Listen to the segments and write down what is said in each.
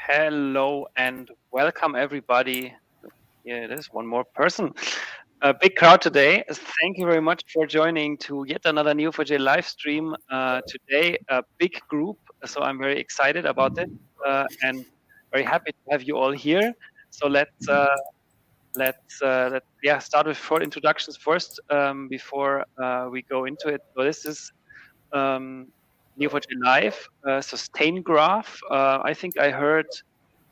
Hello and welcome everybody. Yeah, it is one more person. A big crowd today. Thank you very much for joining to yet another Neo4j live stream. Today, a big group, so I'm very excited about it and very happy to have you all here. So let's start with short introductions first before we go into it. So this is Neo4j Live, SustainGraph. I think I heard.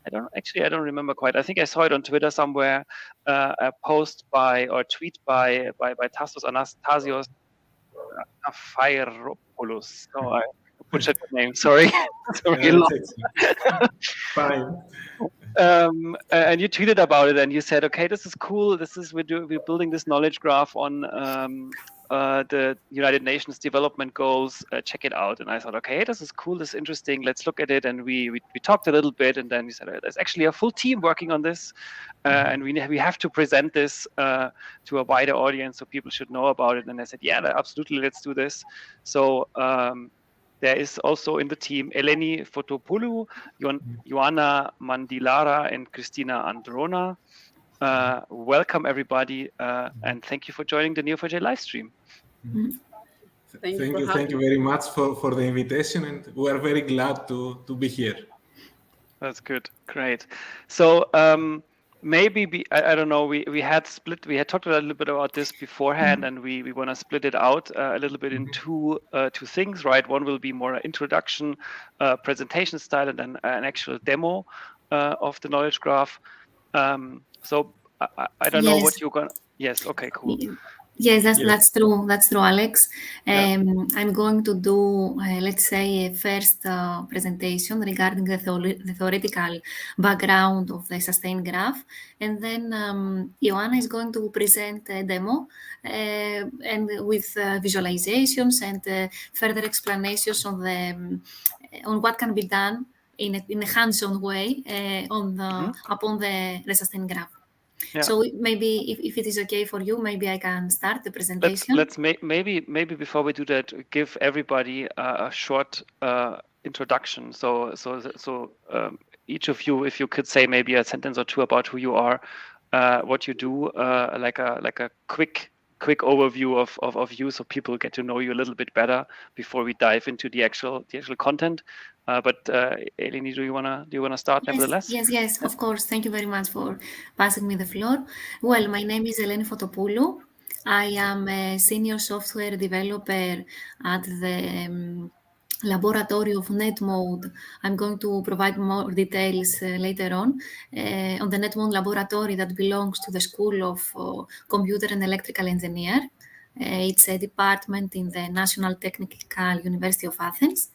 I don't remember quite. I think I saw it on Twitter somewhere, a post by or tweet by Tassos Anastasios Afairopoulos. So I butchered the name. Sorry. Fine. And you tweeted about it, and you said, "Okay, this is cool. We're building this knowledge graph on the United Nations Development Goals. Check it out." And I thought, "Okay, this is cool. This is interesting. Let's look at it." And we talked a little bit, and then you said, "There's actually a full team working on this, and we have to present this to a wider audience, so people should know about it." And I said, "Yeah, absolutely. Let's do this." So. There is also in the team Eleni Fotopoulou, Ioana Mandilara, and Christina Androna. Welcome, everybody, and thank you for joining the Neo4j live stream. Thank you very much for the invitation, and we are very glad to be here. That's good. Great. So I don't know, we had talked a little bit about this beforehand, and we want to split it out a little bit in two things, right? One will be more introduction, presentation style, and then an actual demo of the knowledge graph. So I don't know what you're going to... Yes, okay, cool. Yes, that's true. That's true, Alex. I'm going to do, let's say, a first presentation regarding the theoretical background of the SustainGraph, and then Ioana is going to present a demo and with visualizations and further explanations on what can be done in a hands-on way upon the SustainGraph. Yeah. So maybe if it is okay for you, maybe I can start the presentation. Let's maybe before we do that, give everybody a short introduction. So each of you, if you could say maybe a sentence or two about who you are, what you do, like a quick overview of you, so people get to know you a little bit better before we dive into the actual content. But Eleni, do you wanna start nevertheless? Yes, of course. Thank you very much for passing me the floor. Well, my name is Eleni Fotopoulou. I am a senior software developer at the laboratory of NetMode. I'm going to provide more details later on the NetMode laboratory that belongs to the School of Computer and Electrical Engineer. It's a department in the National Technical University of Athens.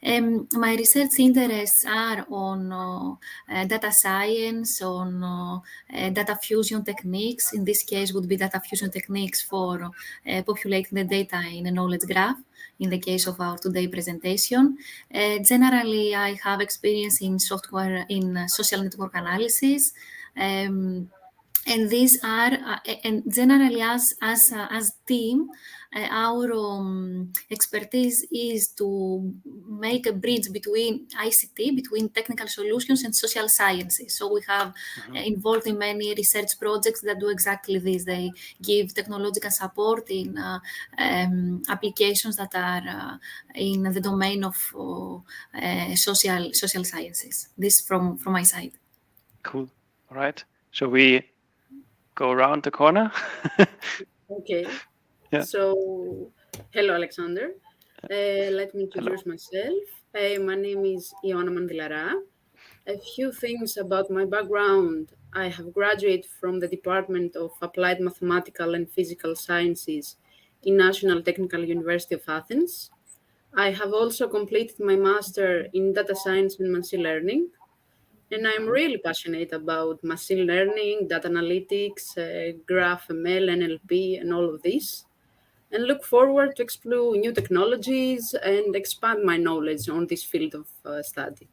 My research interests are on data science, on data fusion techniques. In this case, would be data fusion techniques for populating the data in a knowledge graph, in the case of our today presentation. Generally, I have experience in software, in social network analysis, and these are, and generally as team, our expertise is to make a bridge between ICT, between technical solutions and social sciences. So we have involved in many research projects that do exactly this. They give technological support in applications that are in the domain of social sciences. This from my side. Cool. All right. Shall we go around the corner? Okay. Yeah. So, hello, Alexander. Let me introduce myself. My name is Ioana Mandilara. A few things about my background. I have graduated from the Department of Applied Mathematical and Physical Sciences in National Technical University of Athens. I have also completed my master in data science and machine learning. And I'm really passionate about machine learning, data analytics, graph ML, NLP, and all of this. And look forward to explore new technologies and expand my knowledge on this field of study.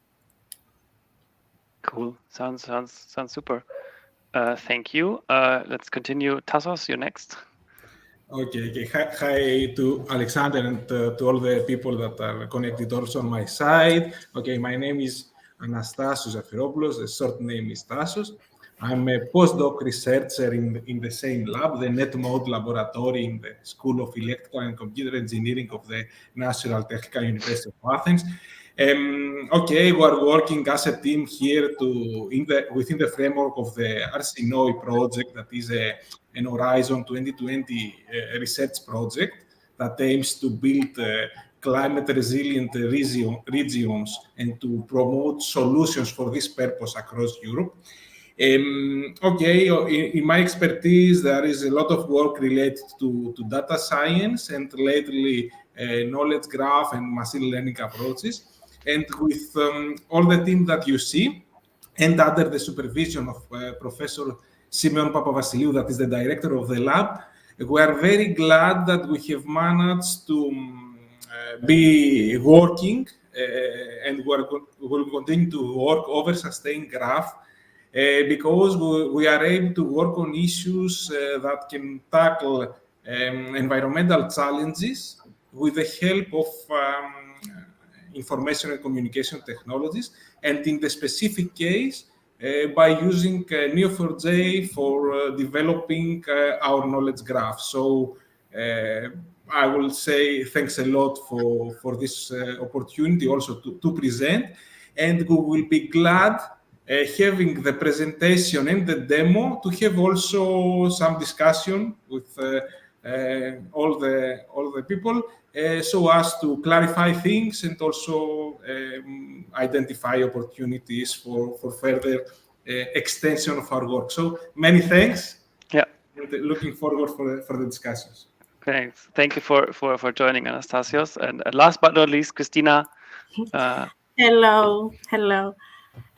Cool. Sounds super. Thank you. Let's continue. Tassos, you're next. Okay. Hi to Alexander and to all the people that are connected also on my side. Okay, my name is Anastasios Zafiropoulos. The short name is Tassos. I'm a postdoc researcher in the same lab, the NetMode Laboratory in the School of Electrical and Computer Engineering of the National Technical University of Athens. Okay, we are working as a team here within the framework of the ARSINOE project, that is an Horizon 2020 research project that aims to build climate-resilient regions and to promote solutions for this purpose across Europe. Okay, in my expertise, there is a lot of work related to data science and lately knowledge graph and machine learning approaches. And with all the team that you see, and under the supervision of Professor Simeon Papavasiliou, that is the director of the lab, we are very glad that we have managed to be working and we will continue to work over SustainGraph because we are able to work on issues that can tackle environmental challenges with the help of information and communication technologies, and in the specific case, by using Neo4j for developing our knowledge graph. So I will say thanks a lot for this opportunity also to present, and we will be glad having the presentation and the demo to have also some discussion with all the people so as to clarify things and also identify opportunities for further extension of our work. So many thanks. Yeah. And looking forward for the discussions. Thanks. Thank you for joining, Anastasios. And last but not least, Christina. Hello.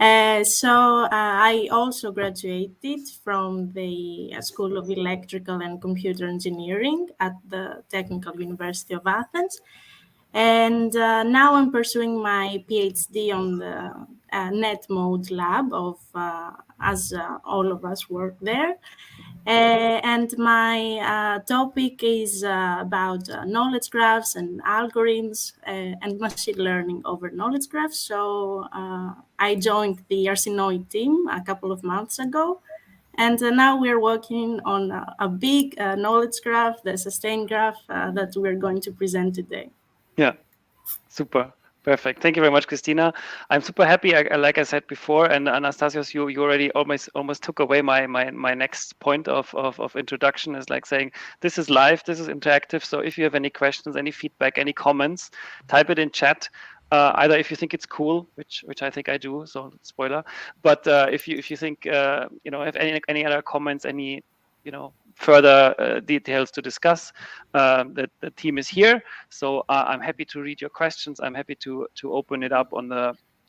I also graduated from the School of Electrical and Computer Engineering at the Technical University of Athens. And now I'm pursuing my PhD on the NetMode lab as all of us work there. And my topic is about knowledge graphs and algorithms and machine learning over knowledge graphs. So I joined the Arsinoe team a couple of months ago. And now we're working on a big knowledge graph, the SustainGraph, that we're going to present today. Yeah, super. Perfect. Thank you very much, Christina. I'm super happy. Like I said before, and Anastasios, you already almost took away my next point of introduction, is like saying this is live, this is interactive. So if you have any questions, any feedback, any comments, type it in chat. Either if you think it's cool, which I think I do, so spoiler. But if you think have any other comments, any further details to discuss, the team is here. So I'm happy to read your questions. I'm happy to open it up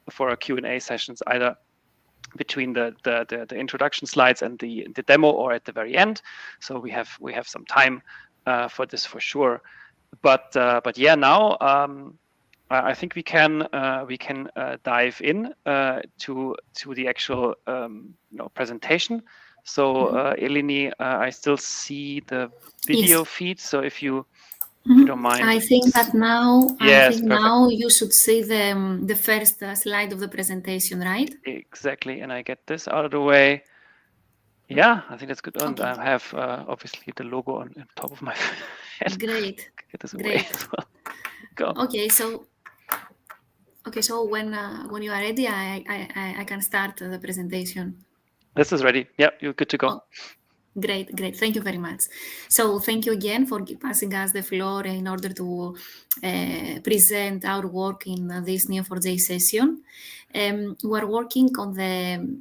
for a Q&A sessions, either between the introduction slides and the demo, or at the very end. So we have some time for this for sure. But yeah, now I think we can dive in to the actual presentation. So Eleni, I still see the video feed. So if you don't mind, I think that now, yes, now you should see the first slide of the presentation, right? Exactly, and I get this out of the way. Yeah, I think that's good. And I have obviously the logo on top of my head. Great. Get this away as well. Go. Okay, so when you are ready, I can start the presentation. This is ready. Yeah, you're good to go. Oh, great. Thank you very much. So thank you again for passing us the floor in order to present our work in this Neo4j session. We are working on the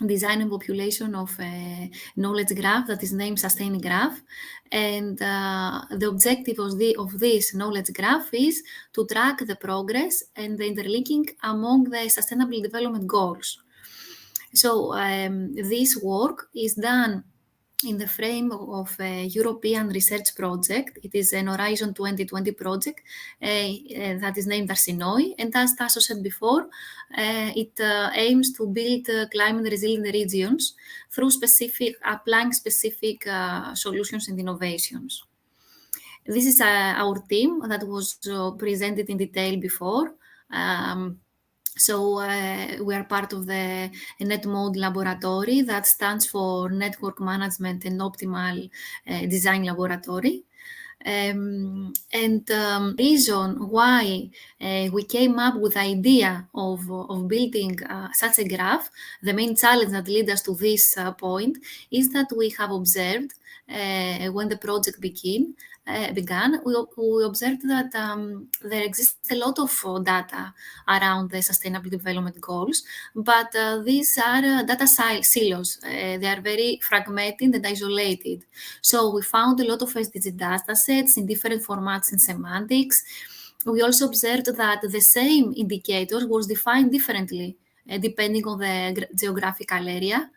design and population of a knowledge graph that is named SustainGraph. And the objective of this knowledge graph is to track the progress and the interlinking among the Sustainable Development Goals. So this work is done in the frame of a European research project. It is an Horizon 2020 project that is named Arsinoe. And as Tassos said before, it aims to build climate resilient regions through applying specific solutions and innovations. This is our team that was presented in detail before. So we are part of the NetMode laboratory that stands for Network Management and Optimal Design Laboratory. Reason why we came up with the idea of building such a graph, the main challenge that led us to this point is that we have observed when the project began, we observed that there exists a lot of data around the Sustainable Development Goals, but these are data silos. They are very fragmented and isolated. So we found a lot of SDG data sets in different formats and semantics. We also observed that the same indicator was defined differently depending on the geographical area.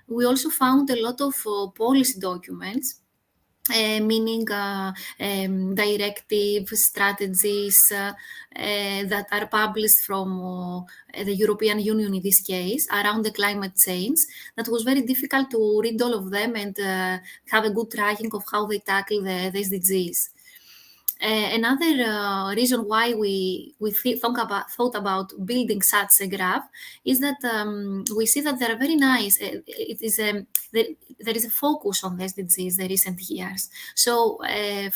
We also found a lot of policy documents, meaning directive strategies that are published from the European Union in this case around the climate change, that was very difficult to read all of them and have a good tracking of how they tackle the SDGs. Another reason why we thought about building such a graph is that we see that they are very nice. There is a focus on the SDGs the recent years. So there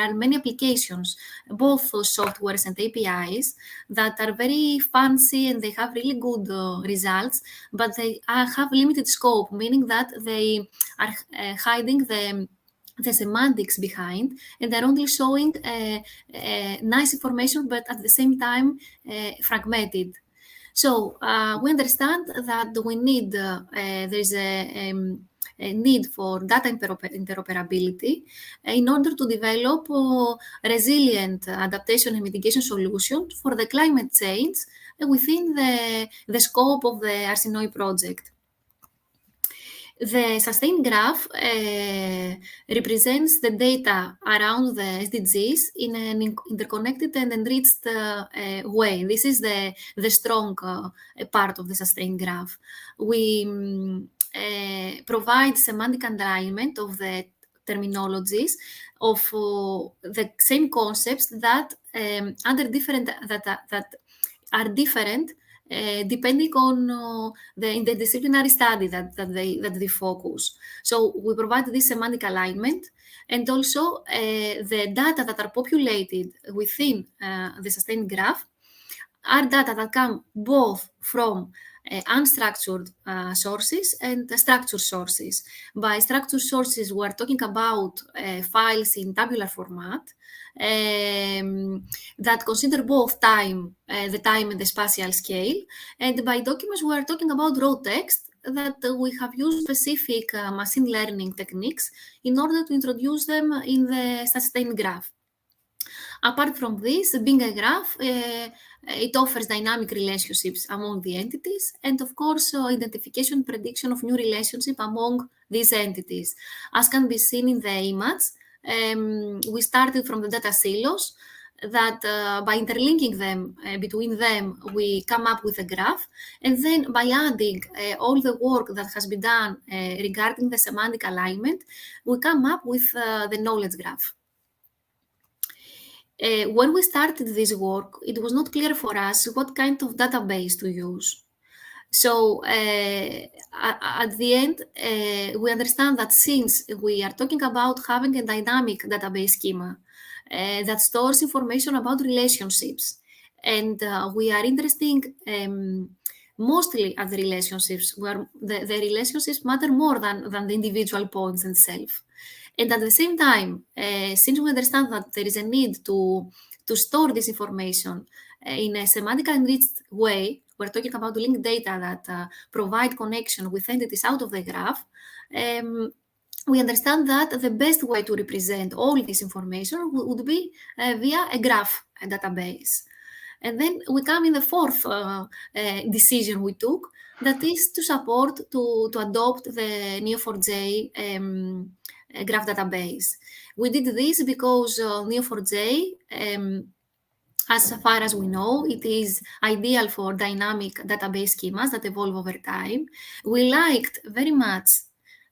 are many applications, both softwares and APIs, that are very fancy and they have really good results, but they have limited scope, meaning that they are hiding the semantics behind, and they're only showing nice information, but at the same time fragmented. So we understand that we need there's a need for data interoperability in order to develop resilient adaptation and mitigation solutions for the climate change within the scope of the Arsinoe project. The SustainGraph represents the data around the SDGs in an interconnected and enriched way. This is the strong part of the SustainGraph. We provide semantic alignment of the terminologies of the same concepts that that are different depending on the interdisciplinary study that they focus. So we provide this semantic alignment, and also the data that are populated within the SustainGraph are data that come both from unstructured sources and structured sources. By structured sources, we are talking about files in tabular format that consider both time, the time and the spatial scale. And by documents, we are talking about raw text that we have used specific machine learning techniques in order to introduce them in the SustainGraph. Apart from this, being a graph, it offers dynamic relationships among the entities, and of course, identification and prediction of new relationships among these entities. As can be seen in the image, we started from the data silos that by interlinking them between them, we come up with a graph. And then by adding all the work that has been done regarding the semantic alignment, we come up with the knowledge graph. When we started this work, it was not clear for us what kind of database to use. So at the end, we understand that since we are talking about having a dynamic database schema that stores information about relationships, and we are interested mostly at the relationships, where the relationships matter more than the individual points themselves. And at the same time, since we understand that there is a need to store this information in a semantically enriched way, we're talking about linked data that provide connection with entities out of the graph, we understand that the best way to represent all this information would be via a graph database. And then we come in the fourth decision we took, that is to support, to adopt the Neo4j graph database. We did this because Neo4j, as far as we know, it is ideal for dynamic database schemas that evolve over time. We liked very much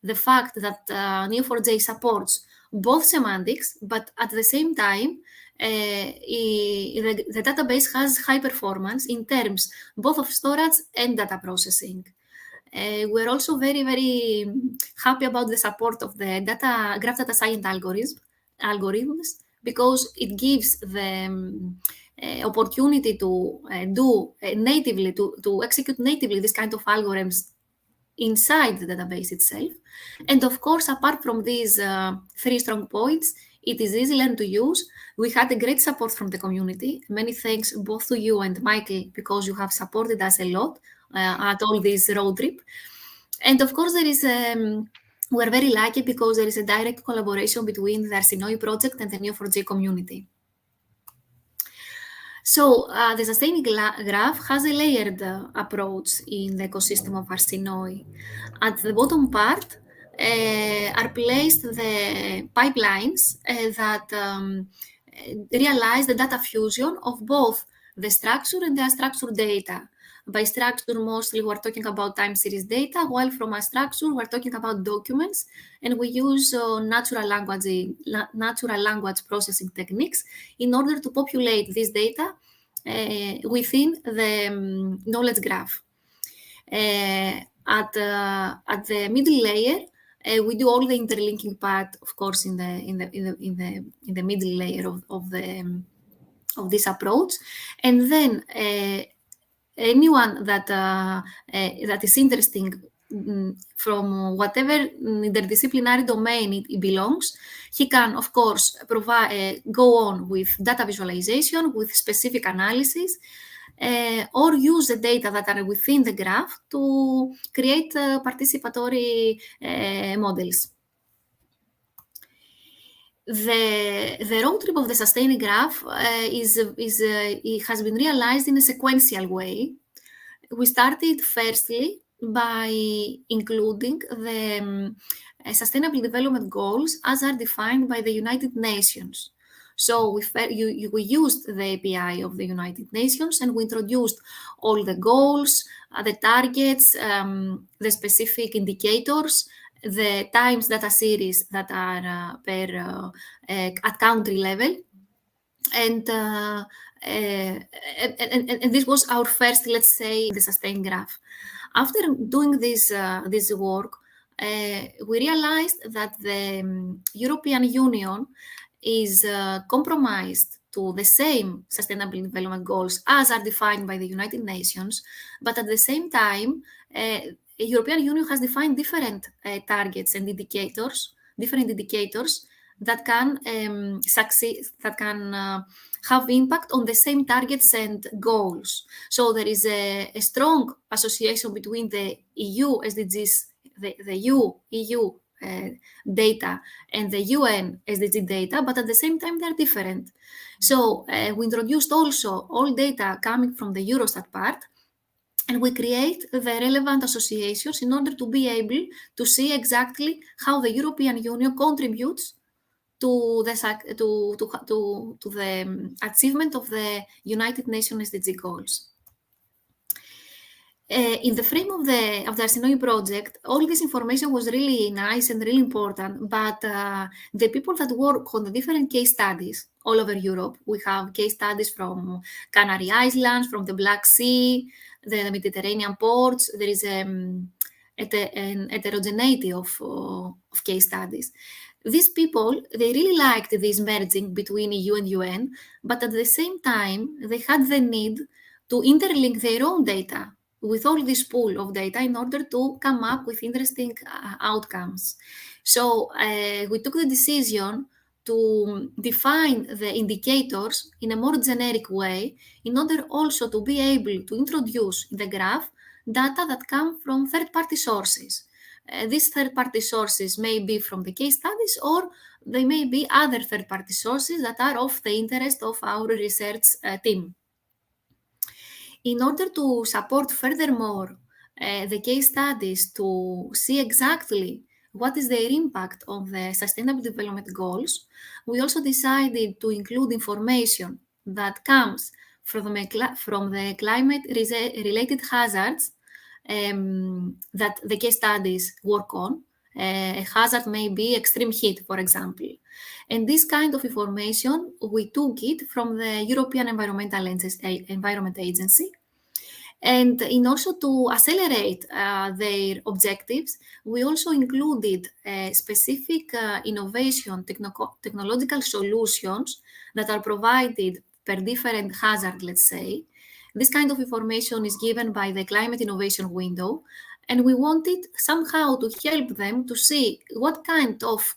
the fact that Neo4j supports both semantics, but at the same time, the database has high performance in terms both of storage and data processing. We're also very, very happy about the support of the graph data science algorithms, because it gives the opportunity to do natively, to execute natively this kind of algorithms inside the database itself. And of course, apart from these 3 strong points, it is easy and to use. We had a great support from the community. Many thanks both to you and Michael, because you have supported us a lot at all this road trip. And of course, there is we're very lucky because there is a direct collaboration between the ARSINOE project and the Neo4j community. So the SustainGraph has a layered approach in the ecosystem of Arsinoe. At the bottom part are placed the pipelines that realize the data fusion of both the structured and the unstructured data. By structure, mostly we're talking about time series data, while from unstructured, we're talking about documents, and we use natural language processing techniques in order to populate this data within the knowledge graph. At the middle layer, we do all the interlinking part, of course, in the middle layer of this approach, and then anyone that is interesting from whatever interdisciplinary domain it belongs, he can, of course, go on with data visualization, with specific analysis, or use the data that are within the graph to create participatory models. The road trip of the SustainGraph it has been realized in a sequential way. We started firstly by including the Sustainable Development Goals as are defined by the United Nations. So we used the API of the United Nations, and we introduced all the goals, the targets, the specific indicators, the times data series that are at country level, and this was our first, let's say, the SustainGraph. After doing this work, we realized that the European Union is compromised to the same Sustainable Development Goals as are defined by the United Nations, but at the same time, the European Union has defined different targets and indicators, different indicators that can succeed, that can have impact on the same targets and goals. So there is a strong association between the EU SDGs, the EU data and the UN SDG data, but at the same time they're different. So we introduced also all data coming from the Eurostat part, and we create the relevant associations in order to be able to see exactly how the European Union contributes to the achievement of the United Nations SDG goals. In the frame of the Arsinoe project, all this information was really nice and really important, but the people that work on the different case studies all over Europe, we have case studies from Canary Islands, from the Black Sea, the Mediterranean ports, there is an heterogeneity of case studies. These people, they really liked this merging between EU and UN, but at the same time, they had the need to interlink their own data with all this pool of data in order to come up with interesting outcomes. So we took the decision to define the indicators in a more generic way in order also to be able to introduce in the graph data that come from third-party sources. These third-party sources may be from the case studies, or they may be other third-party sources that are of the interest of our research team. In order to support furthermore the case studies to see exactly what is their impact on the Sustainable Development Goals, we also decided to include information that comes from the climate-related hazards that the case studies work on, A hazard may be extreme heat, for example. And this kind of information, we took it from the European Environment Agency. And in also to accelerate their objectives, we also included specific innovation technological solutions that are provided per different hazard, let's say. This kind of information is given by the Climate Innovation Window, and we wanted somehow to help them to see what kind of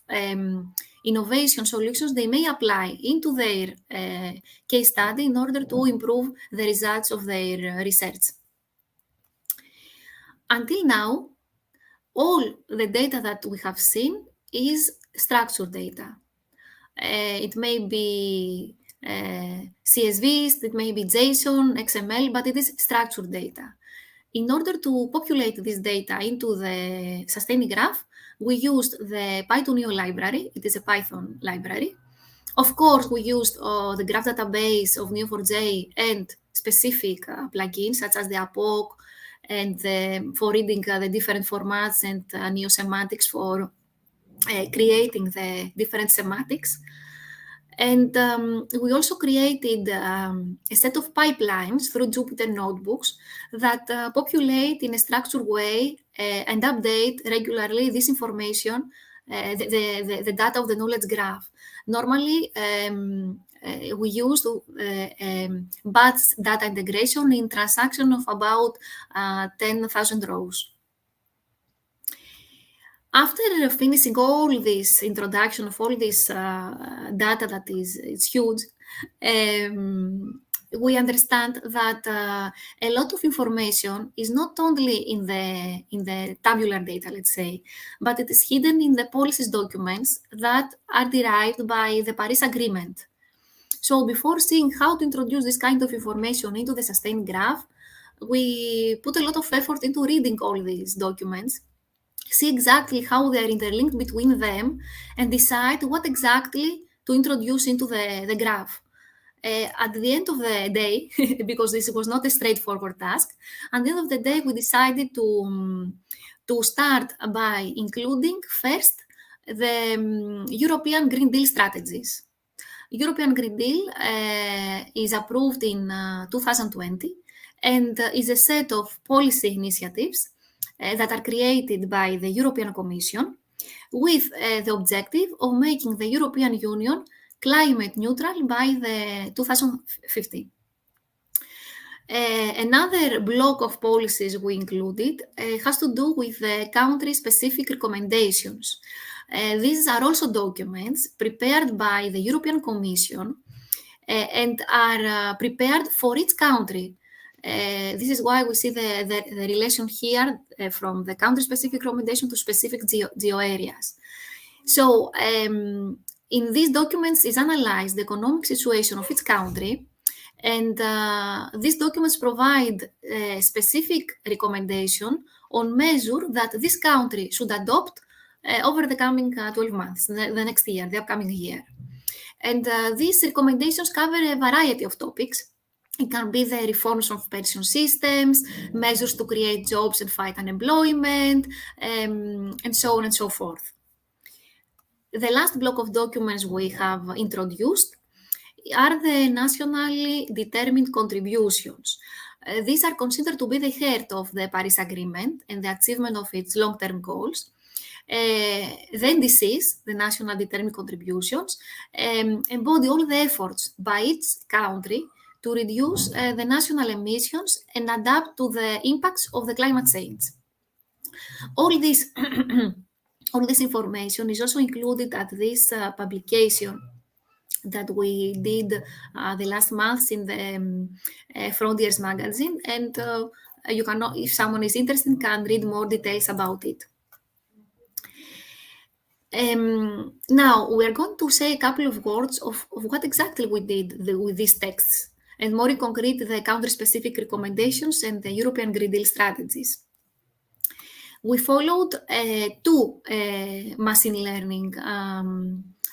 innovation solutions they may apply into their case study in order to improve the results of their research. Until now, all the data that we have seen is structured data. It may be CSVs, it may be JSON, XML, but it is structured data. In order to populate this data into the SustainGraph, we used the Python library. It is a Python library. Of course, we used the graph database of Neo4j and specific plugins such as the APOC and for reading the different formats and neo-semantics for creating the different semantics. And we also created a set of pipelines through Jupyter notebooks that populate in a structured way and update regularly this information, the data of the knowledge graph. Normally, we used batch data integration in transaction of about 10,000 rows. After finishing all this introduction of all this data that is huge, we understand that a lot of information is not only in the tabular data, let's say, but it is hidden in the policies documents that are derived by the Paris Agreement. So before seeing how to introduce this kind of information into the SustainGraph, we put a lot of effort into reading all these documents, see exactly how they are interlinked between them, and decide what exactly to introduce into the graph. At the end of the day, because this was not a straightforward task, at the end of the day, we decided to start by including first the European Green Deal strategies. European Green Deal is approved in 2020 and is a set of policy initiatives that are created by the European Commission with the objective of making the European Union climate neutral by the 2050. Another block of policies we included has to do with the country-specific recommendations. These are also documents prepared by the European Commission and are prepared for each country. This is why we see the relation here from the country-specific recommendation to specific geo areas. So in these documents is analyzed the economic situation of each country, and these documents provide a specific recommendation on measure that this country should adopt over the coming 12 months, the next year, the upcoming year. And these recommendations cover a variety of topics. It can be the reforms of pension systems, measures to create jobs and fight unemployment, and so on and so forth. The last block of documents we have introduced are the nationally determined contributions. These are considered to be the heart of the Paris Agreement and the achievement of its long-term goals. The NDCs, the national determined contributions, embody all the efforts by each country to reduce the national emissions and adapt to the impacts of the climate change. All this information is also included at this publication that we did the last month in the Frontiers magazine, and you can, if someone is interested, can read more details about it. Now, we are going to say a couple of words of what exactly we did with these texts, and more in concrete, the country-specific recommendations and the European Green Deal strategies. We followed two machine learning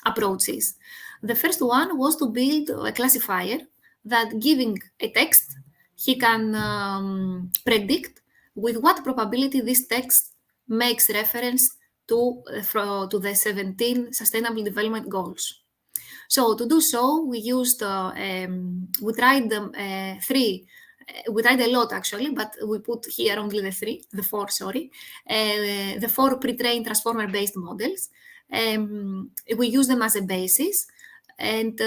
approaches. The first one was to build a classifier that, giving a text, he can predict with what probability this text makes reference to the 17 Sustainable Development Goals. So to do so, we tried them three. We tried a lot actually, but we put here only the four, the four pre-trained transformer-based models. We use them as a basis, and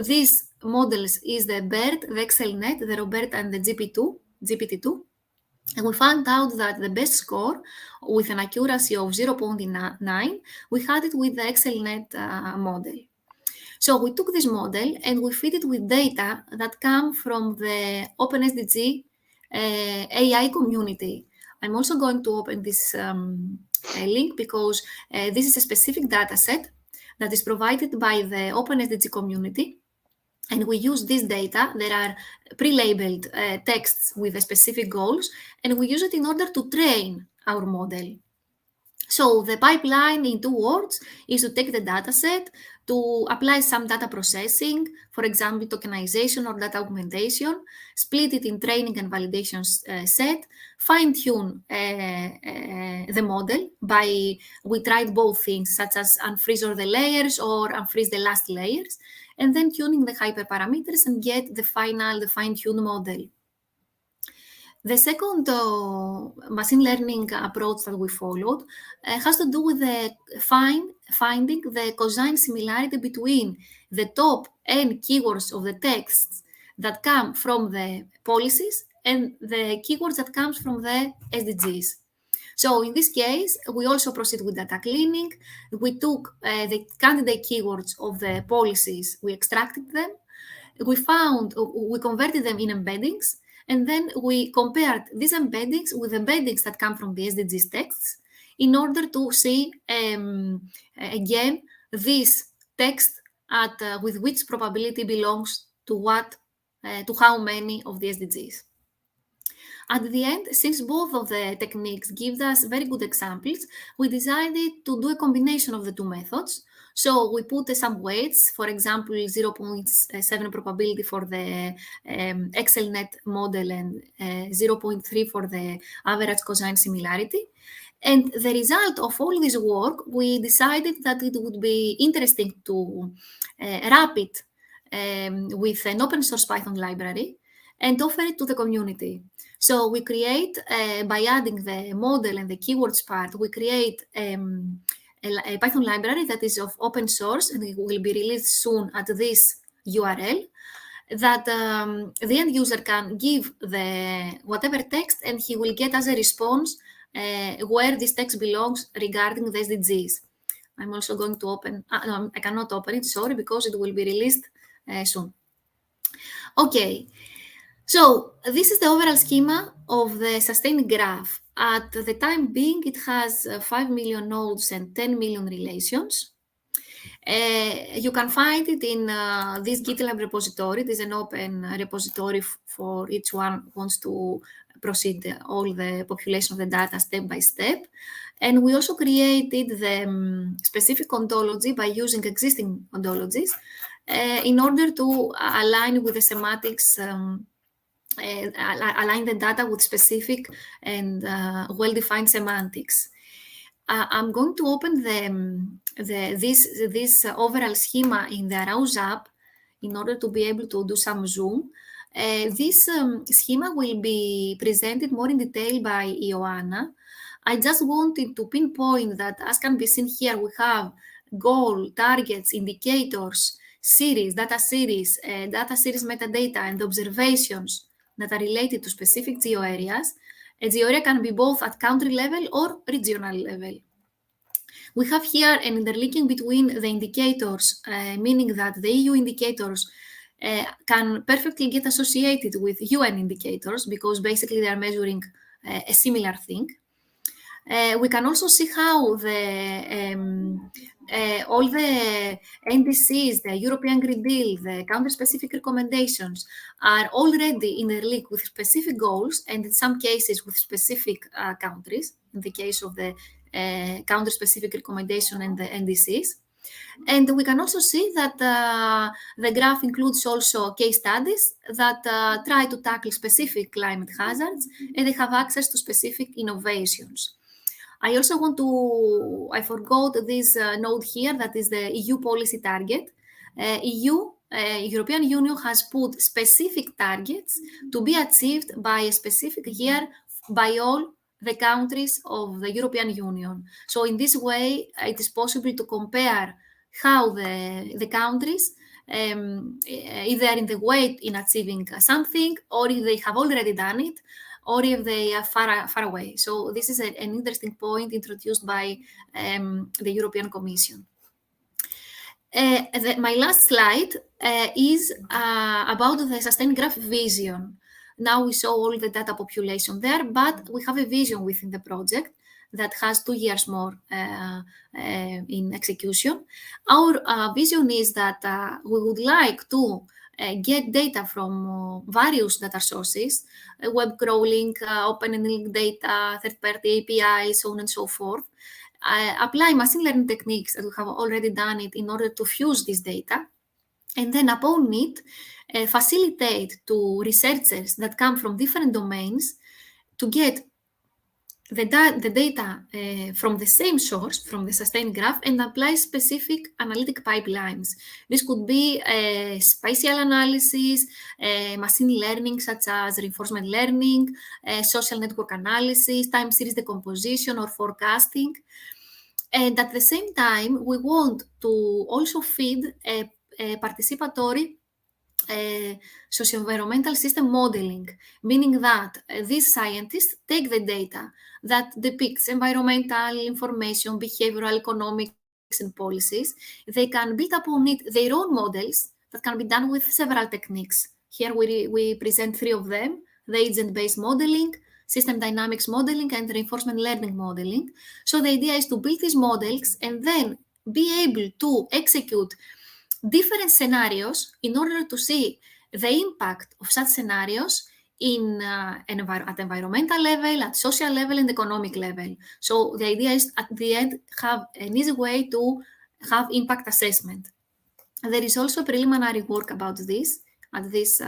these models is the BERT, the XLNet, the ROBERT, and the GPT-2. And we found out that the best score, with an accuracy of 0.9, we had it with the XLNet model. So we took this model and we feed it with data that come from the OpenSDG AI community. I'm also going to open this link because this is a specific data set that is provided by the OpenSDG community. And we use this data. There are pre-labeled texts with the specific goals, and we use it in order to train our model. So the pipeline, in 2 words, is to take the data set, to apply some data processing, for example, tokenization or data augmentation, split it in training and validation set, fine-tune the model we tried both things, such as unfreeze all the layers or unfreeze the last layers, and then tuning the hyperparameters and get the fine-tuned model. The second machine learning approach that we followed has to do with finding the cosine similarity between the top N keywords of the texts that come from the policies and the keywords that comes from the SDGs. So in this case, we also proceed with data cleaning. We took the candidate keywords of the policies, we extracted them, we converted them in embeddings, and then we compared these embeddings with embeddings that come from the SDGs texts in order to see, again, this text with which probability belongs to to how many of the SDGs. At the end, since both of the techniques give us very good examples, we decided to do a combination of the 2 methods. So we put some weights, for example, 0.7 probability for the XLNet model and 0.3 for the average cosine similarity. And the result of all this work, we decided that it would be interesting to wrap it with an open source Python library and offer it to the community. So we create, by adding the model and the keywords part, we create a Python library that is of open source, and it will be released soon at this URL, that the end user can give whatever text, and he will get as a response where this text belongs regarding the SDGs. I'm also going to open, no, I cannot open it, sorry, because it will be released soon. Okay, so this is the overall schema of the SustainGraph. At the time being, it has 5 million nodes and 10 million relations. You can find it in this GitLab repository. It is an open repository for each one who wants to proceed all the population of the data step by step. And we also created the specific ontology by using existing ontologies in order to align with the semantics, align the data with specific and well-defined semantics. I'm going to open this overall schema in the Arouse app in order to be able to do some zoom. This schema will be presented more in detail by Ioanna. I just wanted to pinpoint that, as can be seen here, we have goal, targets, indicators, series, data series metadata, and observations that are related to specific geo areas. A geo area can be both at country level or regional level. We have here an interlinking between the indicators, meaning that the EU indicators can perfectly get associated with UN indicators because basically they are measuring a similar thing. We can also see how all the NDCs, the European Green Deal, the country-specific recommendations are already interlinked with specific goals and in some cases with specific countries, in the case of the country-specific recommendation and the NDCs. And we can also see that the graph includes also case studies that try to tackle specific climate hazards, and they have access to specific innovations. I also want to, I forgot this note here, that is the EU policy target. European Union has put specific targets to be achieved by a specific year by all the countries of the European Union. So in this way, it is possible to compare how the countries, if they are in the way in achieving something, or if they have already done it, or if they are far away. So this is an interesting point introduced by the European Commission. My last slide is about the SustainGraph vision. Now we saw all the data population there, but we have a vision within the project that has 2 years more in execution. Our vision is that we would like to get data from various data sources, web crawling, open and link data, third-party APIs, so on and so forth. Apply machine learning techniques that we have already done it in order to fuse this data, and then upon it, facilitate to researchers that come from different domains to get the data from the same source, from the SustainGraph, and apply specific analytic pipelines. This could be spatial analysis, machine learning such as reinforcement learning, social network analysis, time series decomposition, or forecasting. And at the same time, we want to also feed a participatory socio-environmental system modeling, meaning that these scientists take the data that depicts environmental information, behavioral, economics, and policies. They can build upon it their own models that can be done with several techniques. Here we present 3 of them: the agent-based modeling, system dynamics modeling, and reinforcement learning modeling. So the idea is to build these models and then be able to execute different scenarios in order to see the impact of such scenarios at environmental level, at social level, and economic level. So the idea is at the end have an easy way to have impact assessment. There is also preliminary work about this at this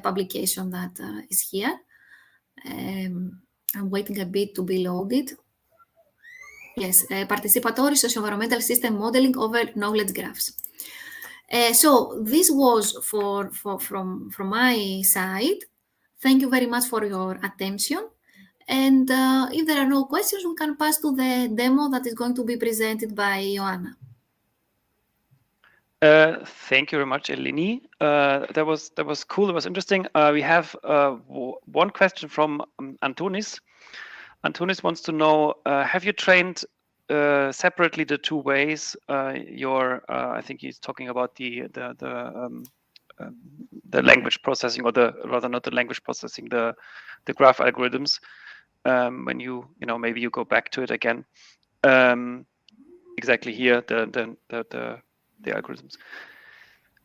publication that is here. I'm waiting a bit to be loaded. Yes, participatory socio-environmental system modeling over knowledge graphs. So this was from my side. Thank you very much for your attention. And if there are no questions, we can pass to the demo that is going to be presented by Ioanna. Thank you very much, Eleni. That was cool. It was interesting. We have one question from Antonis. Antonis wants to know: have you trained separately the 2 ways? I think he's talking about the language processing, or rather not the language processing, the graph algorithms. When maybe you go back to it again. Exactly here, the algorithms.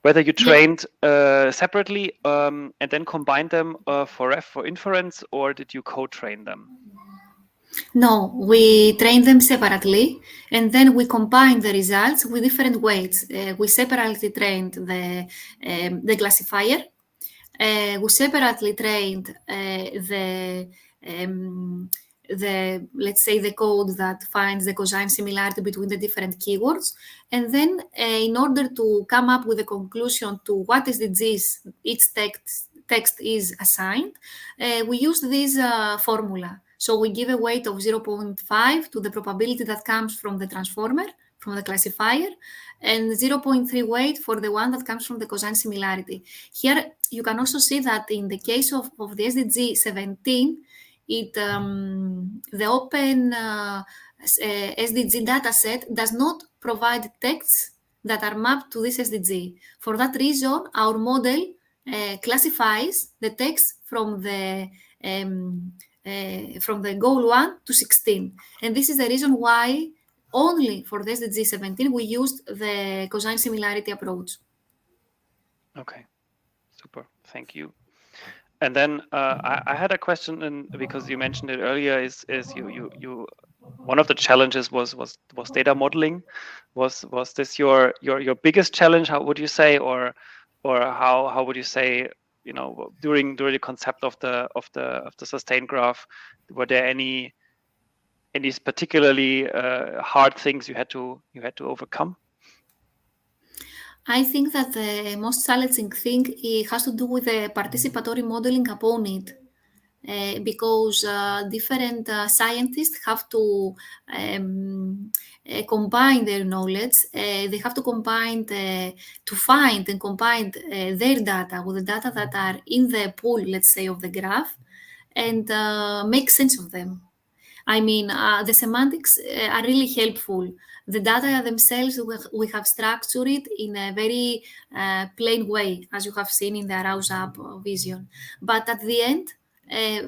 Whether you trained separately and then combined them for inference, or did you co-train them? No, we train them separately, and then we combine the results with different weights. We separately trained the classifier. We separately trained let's say the code that finds the cosine similarity between the different keywords. And then in order to come up with a conclusion to what SDGs each text is assigned, we use this formula. So we give a weight of 0.5 to the probability that comes from the transformer, from the classifier, and 0.3 weight for the one that comes from the cosine similarity. Here you can also see that in the case of the SDG 17, the open SDG dataset does not provide texts that are mapped to this SDG. For that reason, our model classifies the text from the goal 1 to 16. And this is the reason why only for the SDG 17 we used the cosine similarity approach. Okay, super, thank you. And then I had a question, because you mentioned it earlier, is you one of the challenges was data modeling. Was this your biggest challenge? How would you say, or how would you say, during the concept of the SustainGraph, were there any any particularly hard things you had to overcome? I think that the most challenging thing has to do with the participatory modeling upon it. Because different scientists have to combine their knowledge. They have to combine to find and combine their data with the data that are in the pool, let's say, of the graph, and make sense of them. I mean, the semantics are really helpful. The data themselves, we have structured it in a very plain way, as you have seen in the Arouse app vision. But at the end,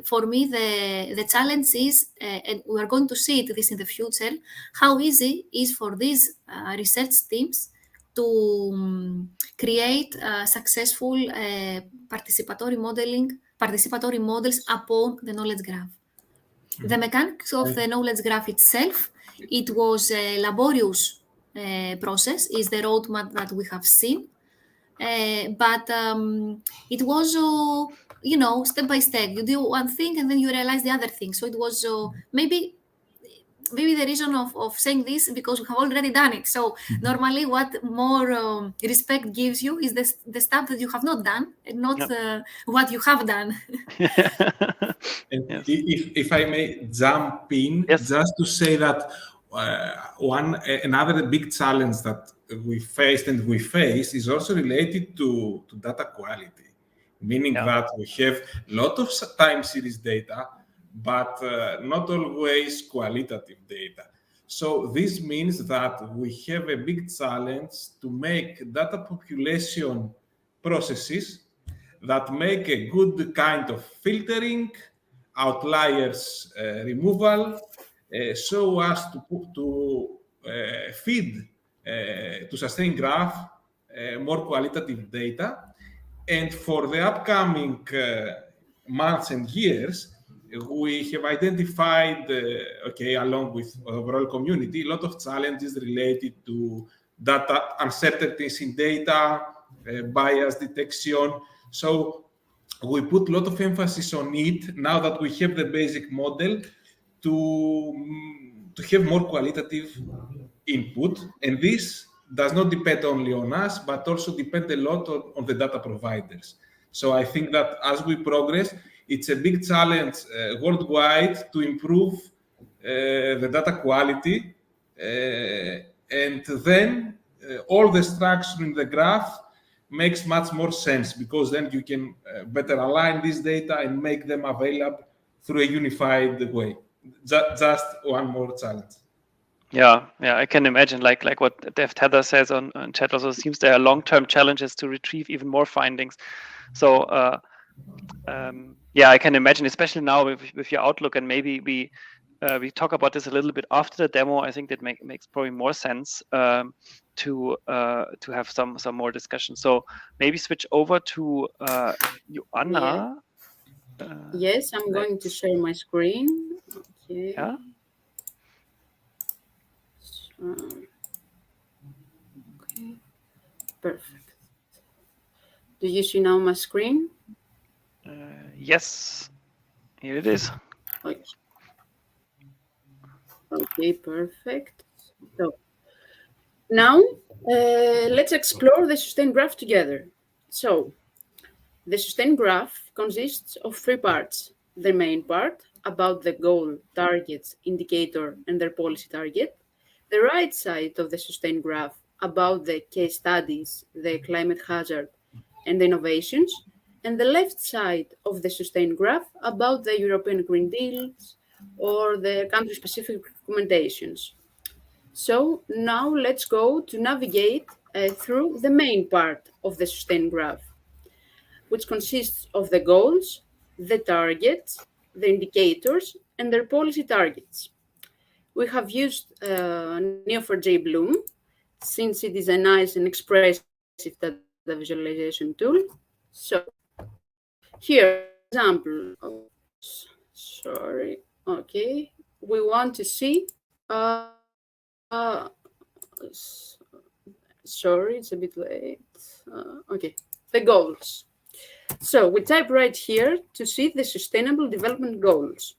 for me, the challenge is, and we are going to see this in the future, how easy is for these research teams to create successful participatory models upon the knowledge graph. The mechanics of the knowledge graph itself, it was a laborious process, is the roadmap that we have seen. But it was, step by step. You do one thing and then you realize the other thing. So it was maybe the reason of saying this, because we have already done it. So normally what more respect gives you is the stuff that you have not done and not what you have done. And if I may jump in, just to say that another big challenge that we faced and we face is also related to data quality, meaning that we have a lot of time series data, but not always qualitative data. So this means that we have a big challenge to make data population processes that make a good kind of filtering, outliers removal, so as to feed to SustainGraph more qualitative data. And for the upcoming months and years, we have identified, along with the overall community, a lot of challenges related to data uncertainties in data, bias detection. So we put a lot of emphasis on it now that we have the basic model to have more qualitative input. And this does not depend only on us, but also depend a lot on the data providers. So I think that as we progress, it's a big challenge worldwide to improve the data quality. And then all the structure in the graph makes much more sense, because then you can better align this data and make them available through a unified way. Just one more challenge. Yeah, I can imagine, like what Dev Tether says on chat also, seems there are long-term challenges to retrieve even more findings. So I can imagine, especially now with your outlook, and maybe we talk about this a little bit after the demo. I think that makes probably more sense to have some more discussion. So maybe switch over to Joanna. Yes, I'm going to share my screen. Okay. Yeah. Okay. Perfect. Do you see now my screen? Yes. Here it is. Okay, perfect. So now let's explore the SustainGraph together. So the SustainGraph consists of three parts. The main part, about the goal, targets, indicator, and their policy target. The right side of the SustainGraph, about the case studies, the climate hazard, and the innovations. And the left side of the SustainGraph, about the European Green Deals or the country-specific recommendations. So now let's go to navigate through the main part of the SustainGraph, which consists of the goals, the targets, the indicators, and their policy targets. We have used Neo4j Bloom, since it is a nice and expressive data visualization tool. So here, example, we want to see, it's a bit late. The goals. So we type right here to see the Sustainable Development Goals.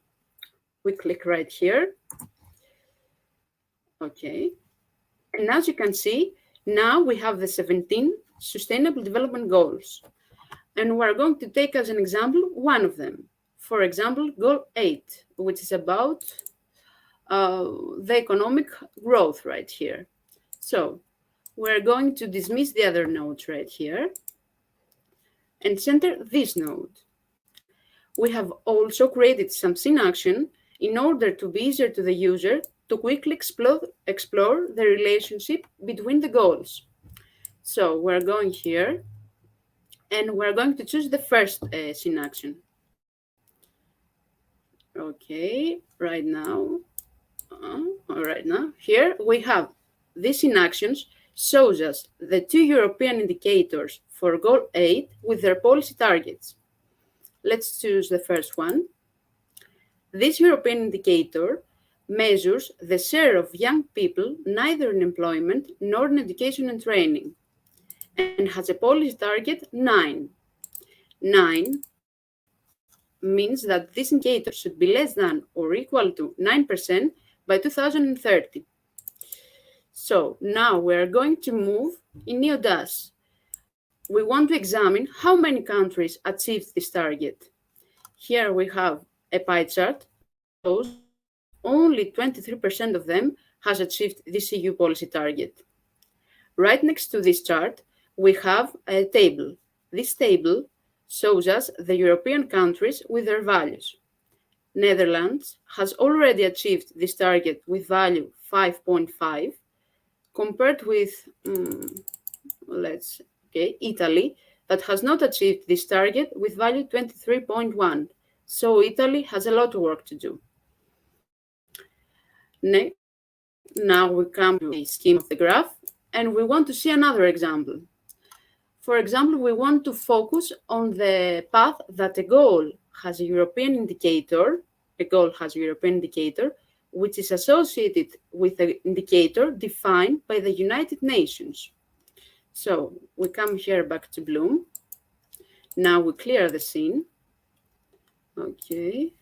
We click right here, Okay. And as you can see, now we have the 17 Sustainable Development Goals. And we're going to take as an example one of them. For example, Goal 8, which is about the economic growth right here. So we're going to dismiss the other nodes right here and center this node. We have also created some scene action in order to be easier to the user to quickly explore the relationship between the goals. So we're going here and we're going to choose the first scene action. Okay, right now, here we have this in actions shows us the 2 European indicators for Goal 8 with their policy targets. Let's choose the first one. This European indicator measures the share of young people neither in employment nor in education and training, and has a policy target 9. 9 means that this indicator should be less than or equal to 9% by 2030. So now we're going to move in Neo4j. We want to examine how many countries achieved this target. Here we have a pie chart that shows only 23% of them has achieved this EU policy target. Right next to this chart, we have a table. This table shows us the European countries with their values. Netherlands has already achieved this target with value 5.5, compared with, Italy, that has not achieved this target with value 23.1. So Italy has a lot of work to do. Now we come to a scheme of the graph, and we want to see another example. For example, we want to focus on the path that a goal has a European indicator, which is associated with an indicator defined by the United Nations. So we come here back to Bloom. Now we clear the scene. Okay.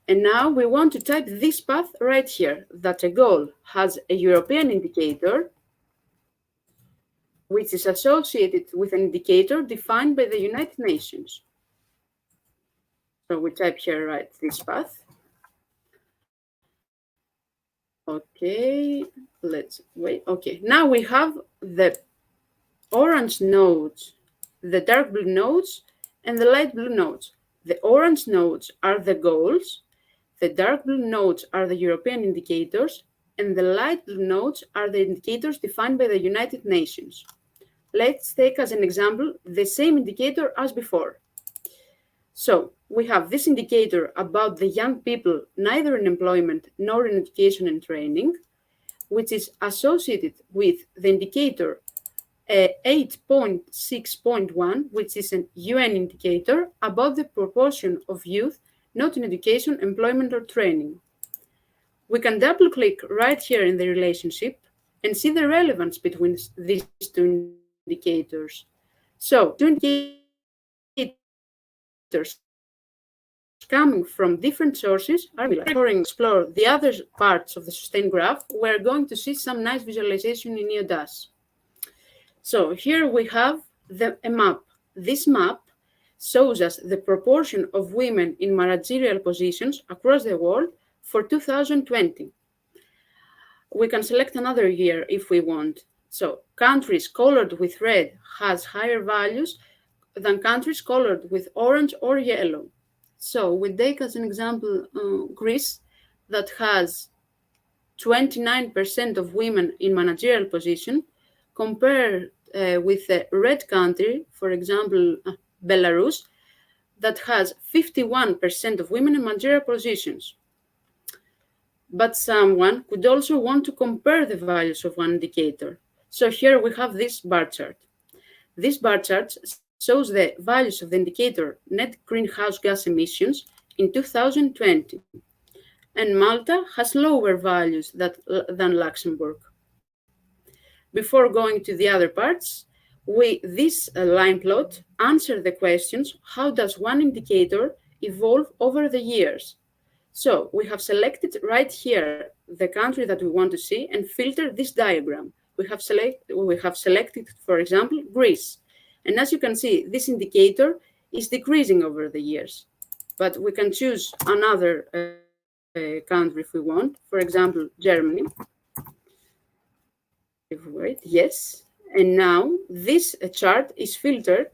And now we want to type this path right here, that a goal has a European indicator which is associated with an indicator defined by the United Nations. So we type here, right, this path. Okay, let's wait. Okay, now we have the orange nodes, the dark blue nodes, and the light blue nodes. The orange nodes are the goals, the dark blue nodes are the European indicators, and the light blue nodes are the indicators defined by the United Nations. Let's take as an example the same indicator as before. So we have this indicator about the young people neither in employment nor in education and training, which is associated with the indicator 8.6.1, which is an UN indicator about the proportion of youth not in education, employment, or training. We can double-click right here in the relationship and see the relevance between these two indicators. So, two indicators coming from different sources are similar. To explore the other parts of the SustainGraph, we're going to see some nice visualization in Neo4j. So here we have a map. This map shows us the proportion of women in managerial positions across the world for 2020. We can select another year if we want. So countries colored with red has higher values than countries colored with orange or yellow. So we take as an example Greece, that has 29% of women in managerial position, compared with a red country, for example, Belarus, that has 51% of women in managerial positions. But someone could also want to compare the values of one indicator. So here we have this bar chart. This bar chart shows the values of the indicator net greenhouse gas emissions in 2020. And Malta has lower values than Luxembourg. Before going to the other parts, this line plot answers the questions, how does one indicator evolve over the years? So we have selected right here the country that we want to see and filter this diagram. We have selected, for example, Greece. And as you can see, this indicator is decreasing over the years. But we can choose another country if we want, for example, Germany. If we wait, yes. And now this chart is filtered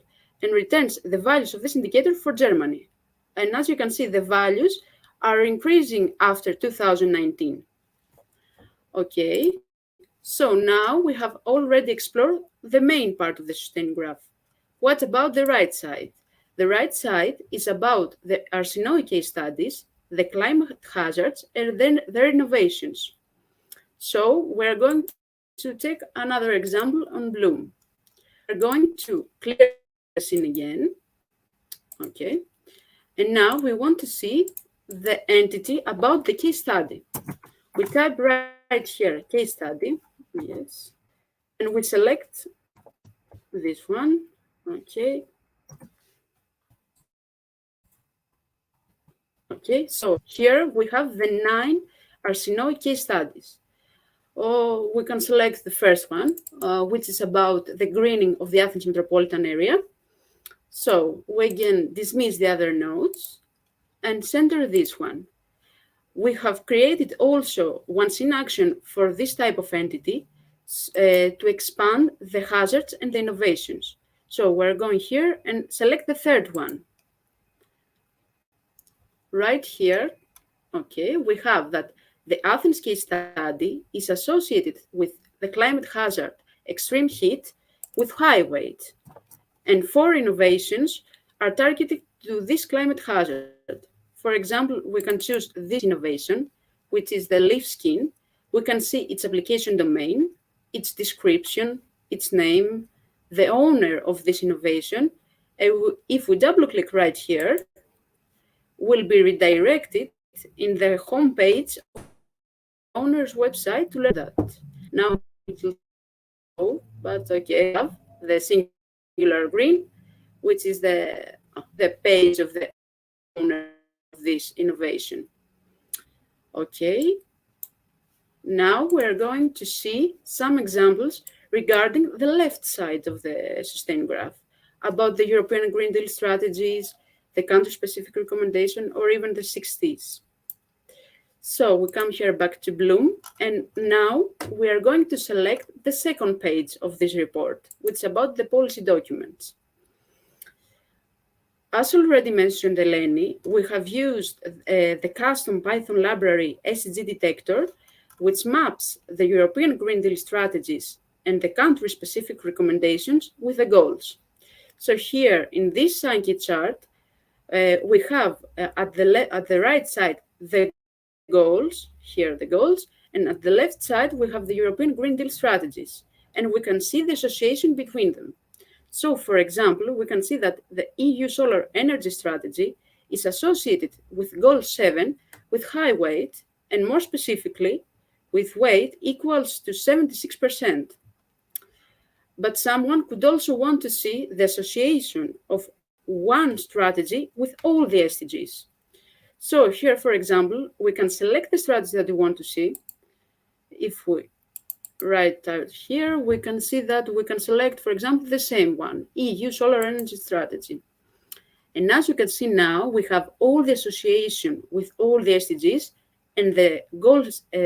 and returns the values of this indicator for Germany. And as you can see, the values are increasing after 2019. Okay, so now we have already explored the main part of the SustainGraph. What about the right side? The right side is about the Arsinoe case studies, the climate hazards, and then their innovations. So we're going to take another example on Bloom. We're going to clear the scene again. Okay, and now we want to see the entity about the case study. We type right here, case study, yes, and we select this one, okay. Okay, so here we have the 9 Arsinoe case studies. Or we can select the first one, which is about the greening of the Athens metropolitan area. So we again dismiss the other nodes and center this one. We have created also one scene action for this type of entity to expand the hazards and the innovations. So we're going here and select the third one. Right here, okay, we have that the Athens case study is associated with the climate hazard, extreme heat, with high weight. And 4 innovations are targeted to this climate hazard. For example, we can choose this innovation, which is the leaf skin. We can see its application domain, its description, its name, the owner of this innovation. And if we double-click right here, we'll be redirected in the homepage of the owner's website to learn that. Now it will go, but okay, I have the singular green, which is the page of the owner of this innovation. Okay, now we're going to see some examples regarding the left side of the SustainGraph about the European Green Deal strategies, the country-specific recommendation, or even the SDGs. So we come here back to Bloom, and now we are going to select the second page of this report, which is about the policy documents. As already mentioned, Eleni, we have used the custom Python library SDG detector, which maps the European Green Deal strategies and the country-specific recommendations with the goals. So here in this Sankey chart, we have at the right side the goals, here the goals, and at the left side we have the European Green Deal strategies, and we can see the association between them. So, for example, we can see that the EU solar energy strategy is associated with goal 7 with high weight, and more specifically, with weight equals to 76%. But someone could also want to see the association of one strategy with all the SDGs. So here, for example, we can select the strategy that we want to see. If we write out here, we can see that we can select, for example, the same one, EU Solar Energy Strategy. And as you can see now, we have all the association with all the SDGs, and the goal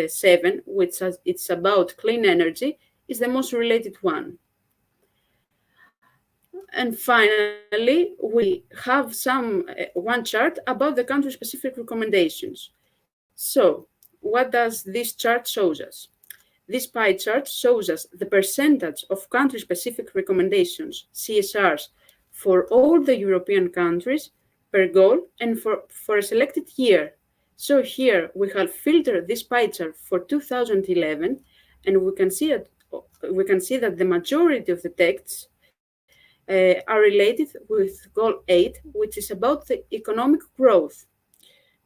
7, which it's about clean energy, is the most related one. And finally, we have one chart about the country-specific recommendations. So what does this chart show us? This pie chart shows us the percentage of country-specific recommendations, CSRs, for all the European countries per goal and for a selected year. So here we have filtered this pie chart for 2011, and we can see that the majority of the texts are related with goal 8, which is about the economic growth.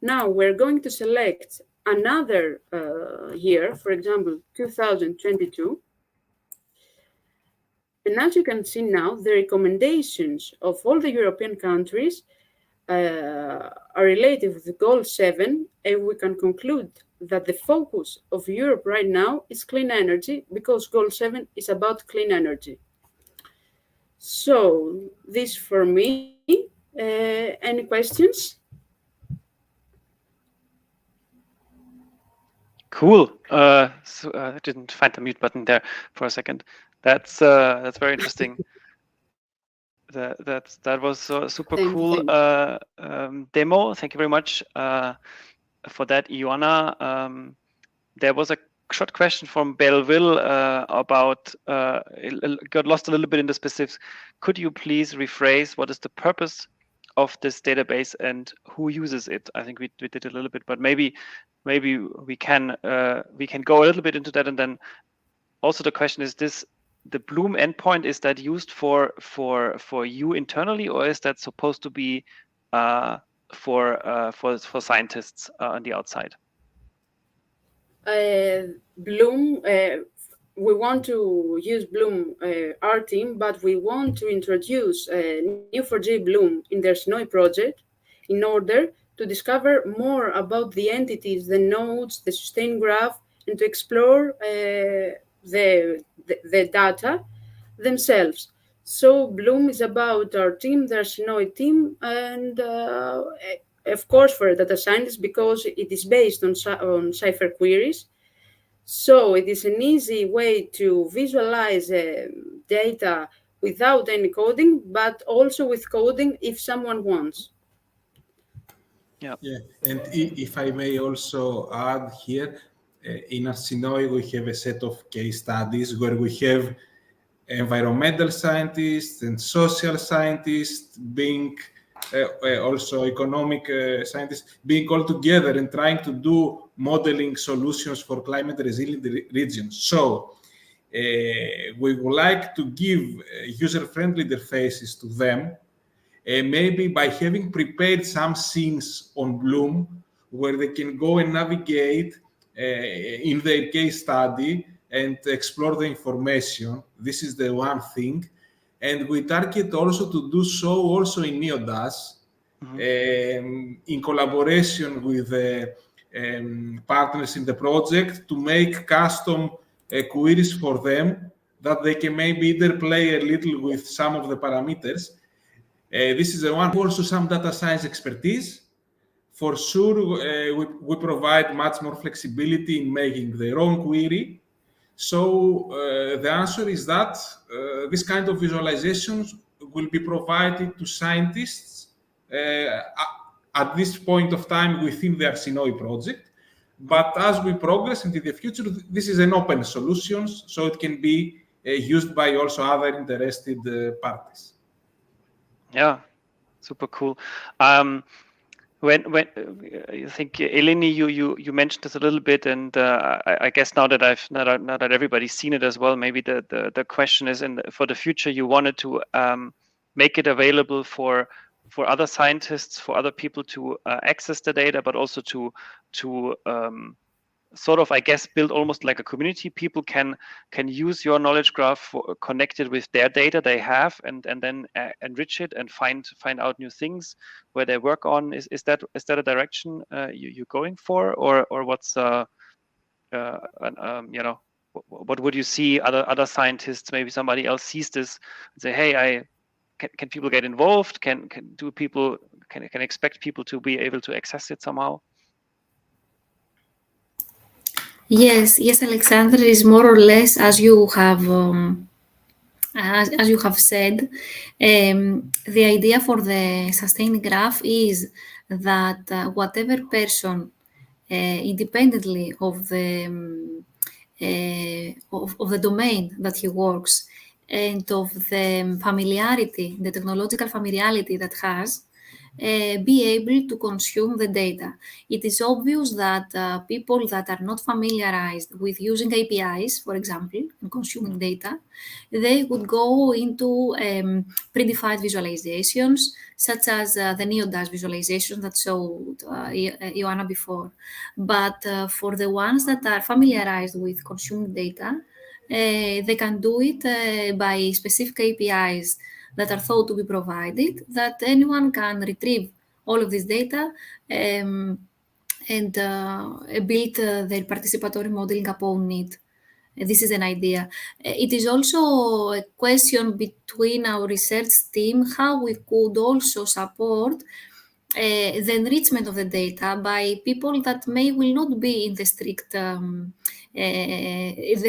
Now we're going to select another year, for example, 2022. And as you can see now, the recommendations of all the European countries are related with goal 7 we can conclude that the focus of Europe right now is clean energy, because Goal 7 is about clean energy. So this for me. Any questions? Cool. So I didn't find the mute button there for a second. That's very interesting. That was a super cool demo. Thank you very much for that, Ioana. There was a short question from Belleville about got lost a little bit in the specifics. Could you please rephrase what is the purpose of this database and who uses it? I think we did a little bit, but maybe we can go a little bit into that. And then also the question is this: the Bloom endpoint, is that used for you internally, or is that supposed to be for scientists on the outside? Bloom, we want to use Bloom, our team, but we want to introduce Neo4j Bloom in the Arsinoe project in order to discover more about the entities, the nodes, the SustainGraph, and to explore the data themselves. So Bloom is about our team, the Arsinoe team, and of course for data scientists, because it is based on Cypher queries. So it is an easy way to visualize data without any coding, but also with coding if someone wants. Yeah, and if I may also add here, in Arsinoe we have a set of case studies where we have environmental scientists and social scientists being also economic scientists being all together and trying to do modeling solutions for climate resilient regions. So we would like to give user-friendly interfaces to them, maybe by having prepared some scenes on Bloom where they can go and navigate in their case study and explore the information. This is the one thing. And we target also to do so also in NeoDAS, in collaboration with partners in the project, to make custom queries for them that they can maybe either play a little with some of the parameters. This is the one. Also some data science expertise. For sure, we provide much more flexibility in making their own query. So the answer is that this kind of visualizations will be provided to scientists at this point of time within the Arsinoe project. But as we progress into the future, this is an open solution, so it can be used by also other interested parties. Yeah, super cool. When I think Eleni, you mentioned this a little bit, and I guess now that now that everybody's seen it as well, maybe the question is, for the future, you wanted to make it available for other scientists, for other people to access the data, but also to sort of, I guess, build almost like a community. People can use your knowledge graph connected with their data they have, and then enrich it and find out new things where they work on. Is that a direction you're going for, or what's you know, what would you see other scientists, maybe somebody else sees this and say, hey, can people get involved? Can expect people to be able to access it somehow? Yes, Alexander, is more or less as you have said. The idea for the SustainGraph is that whatever person, independently of the domain that he works and of the familiarity, the technological familiarity that has, be able to consume the data. It is obvious that people that are not familiarized with using APIs, for example, and consuming data, they would go into predefined visualizations, such as the NeoDAS visualization that showed Ioana before. But for the ones that are familiarized with consuming data, they can do it by specific APIs that are thought to be provided, that anyone can retrieve all of this data and build their participatory modeling upon it. This is an idea. It is also a question between our research team how we could also support the enrichment of the data by people that will not be in the strict, they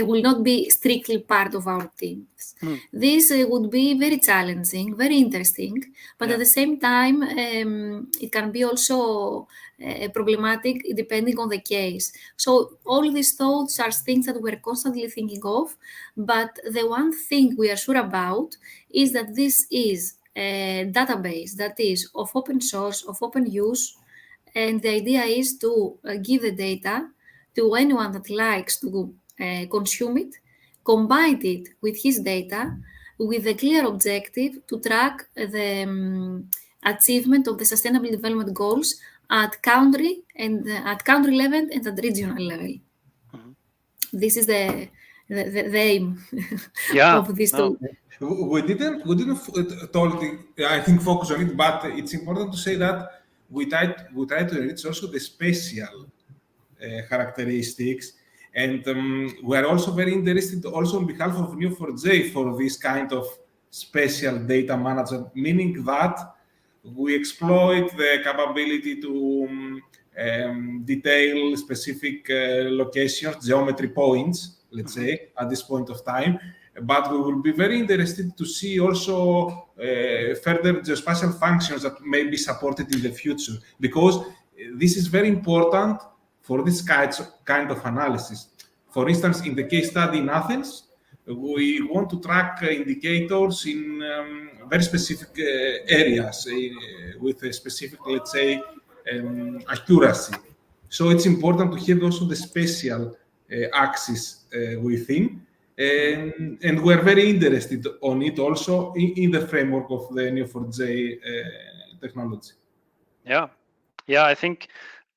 will not be strictly part of our teams. This would be very challenging, very interesting, but at the same time, it can be also problematic depending on the case. So all these thoughts are things that we're constantly thinking of, but the one thing we are sure about is that this is a database that is of open source, of open use, and the idea is to give the data to anyone that likes to consume it, combine it with his data with a clear objective to track the achievement of the Sustainable Development Goals at country level and at regional level. This is the aim of this tool. We didn't totally, I think, focus on it, but it's important to say that we try to enrich also the spatial characteristics, and we are also very interested also on behalf of Neo4j for this kind of spatial data management, meaning that we exploit the capability to detail specific locations, geometry points, let's say, at this point of time. But we will be very interested to see also further geospatial functions that may be supported in the future, because this is very important for this kind of analysis. For instance, in the case study in Athens, we want to track indicators in very specific areas with a specific, let's say, accuracy. So it's important to have also the spatial axis within. And we're very interested on it also in the framework of the Neo4j technology. Yeah, I think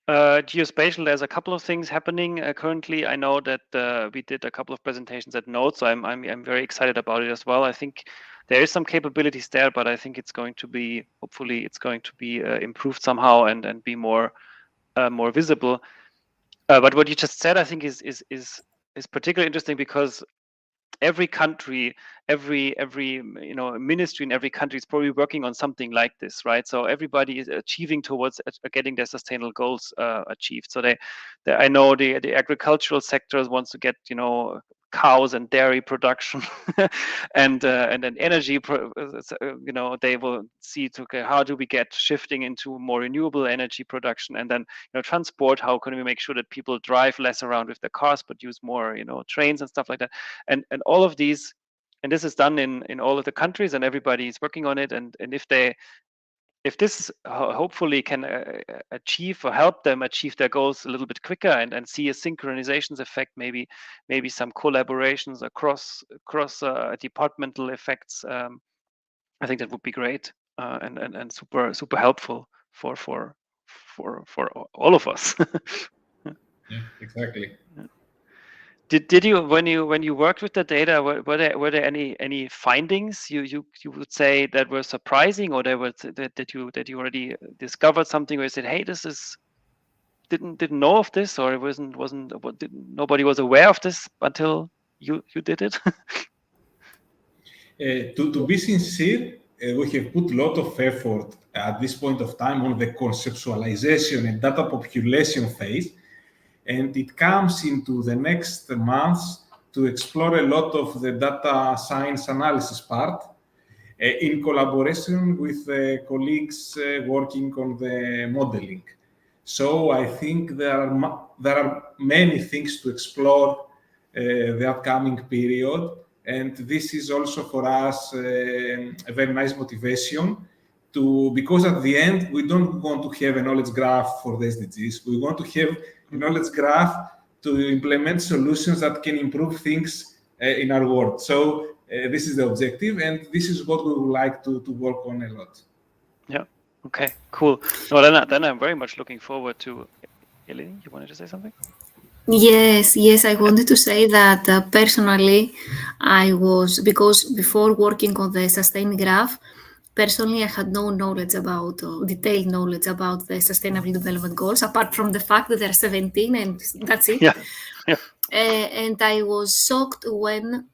geospatial, there's a couple of things happening currently. I know that we did a couple of presentations at Node, so I'm very excited about it as well. I think there is some capabilities there, but I think it's going to be, hopefully it's going to be improved somehow and be more visible. But what you just said, I think is particularly interesting, because every country, every ministry in every country is probably working on something like this, right? So everybody is achieving towards getting their sustainable goals achieved. So I know the agricultural sector wants to get cows and dairy production, and then energy. They will see how do we get shifting into more renewable energy production, and then transport. How can we make sure that people drive less around with their cars but use more trains and stuff like that, and all of these, and this is done in all of the countries, and everybody is working on it, and if this hopefully can achieve or help them achieve their goals a little bit quicker, and see a synchronizations effect, maybe some collaborations across departmental effects, I think that would be great and super helpful for all of us. Yeah, exactly. Did you, when you worked with the data, were there any findings you would say that were surprising, or that you already discovered something where you said, hey, this is didn't know of this, or it wasn't nobody was aware of this until you did it? To be sincere, we have put a lot of effort at this point of time on the conceptualization and data population phase. And it comes into the next months to explore a lot of the data science analysis part in collaboration with colleagues working on the modeling. So I think there are many things to explore the upcoming period. And this is also for us a very nice motivation because at the end, we don't want to have a knowledge graph for the SDGs. We want to have a knowledge graph to implement solutions that can improve things in our world. So this is the objective, and this is what we would like to work on a lot. Yeah. Okay. Cool. No, then I'm very much looking forward to. Eleni, you wanted to say something? Yes, I wanted to say that personally, because before working on the SustainGraph, Personally, I had no knowledge about, detailed knowledge about the Sustainable Development Goals, apart from the fact that there are 17 and that's it. Yeah. Yeah. And I was shocked when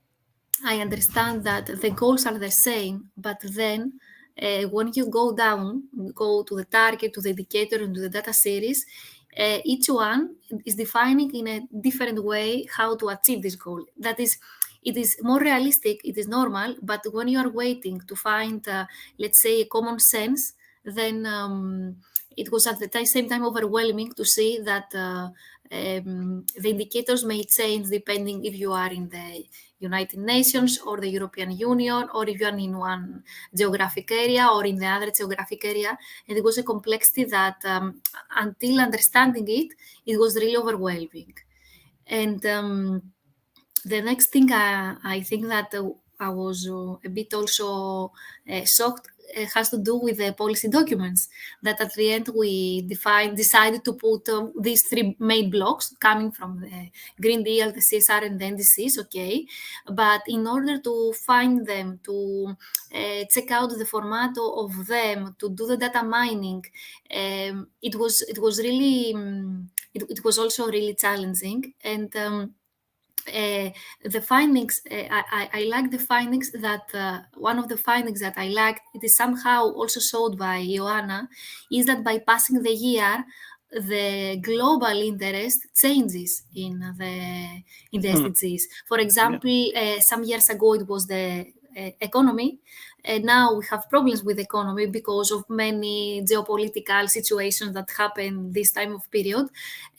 I understand that the goals are the same, but then when you go down, go to the target, to the indicator, and to the data series, each one is defining in a different way how to achieve this goal. That is, it is more realistic, it is normal, but when you are waiting to find, let's say, a common sense, then it was at the same time overwhelming to see that the indicators may change depending if you are in the United Nations or the European Union, or if you are in one geographic area or in the other geographic area. And it was a complexity that until understanding it, it was really overwhelming. And the next thing I think that I was a bit also shocked has to do with the policy documents, that at the end we decided to put these three main blocks coming from the Green Deal, the CSR and the NDCs, okay, but in order to find them, to check out the format of them, to do the data mining, it was really, it was also really challenging. And the findings, I like the findings that one of the findings that I liked, it is somehow also showed by Ioana, is that by passing the year, the global interest changes in the SDGs. For example, some years ago it was the economy, and now we have problems with the economy because of many geopolitical situations that happen this time of period,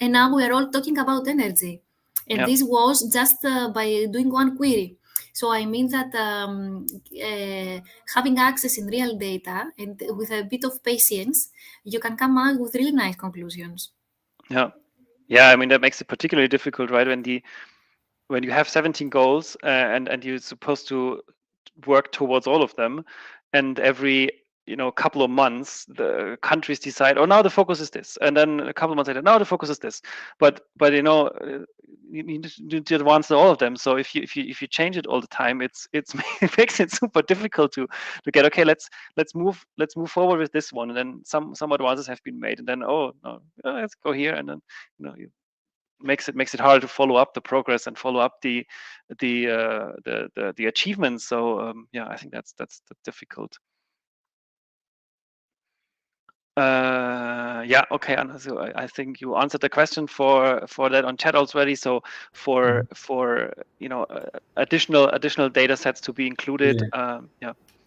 and now we are all talking about energy. And this was just by doing one query. So I mean that having access in real data and with a bit of patience, you can come out with really nice conclusions. Yeah. I mean, that makes it particularly difficult, right? When you have 17 goals and you're supposed to work towards all of them, and every couple of months the countries decide, oh, now the focus is this, and then a couple of months later, now the focus is this, but you need to advance all of them. So if you change it all the time, it makes it super difficult to get, okay, let's move forward with this one, and then some advances have been made, and then let's go here, and then makes it hard to follow up the progress and follow up the achievements. So I think that's difficult. Okay, Anna, so I think you answered the question for that on chat already. So for additional data sets to be included.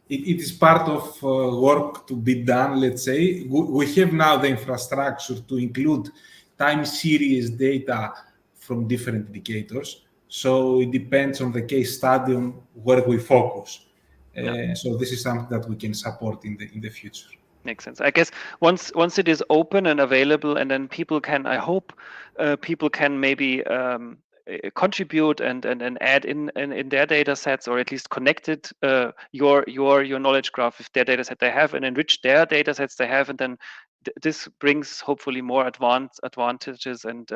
It is part of work to be done, let's say. We have now the infrastructure to include time series data from different indicators. So it depends on the case study on where we focus. So this is something that we can support in the future. Makes sense. I guess once it is open and available, and then people can, I hope people can maybe contribute and add in their data sets, or at least connect it, your knowledge graph with their data set they have, and enrich their data sets they have, and then this brings hopefully more advantages and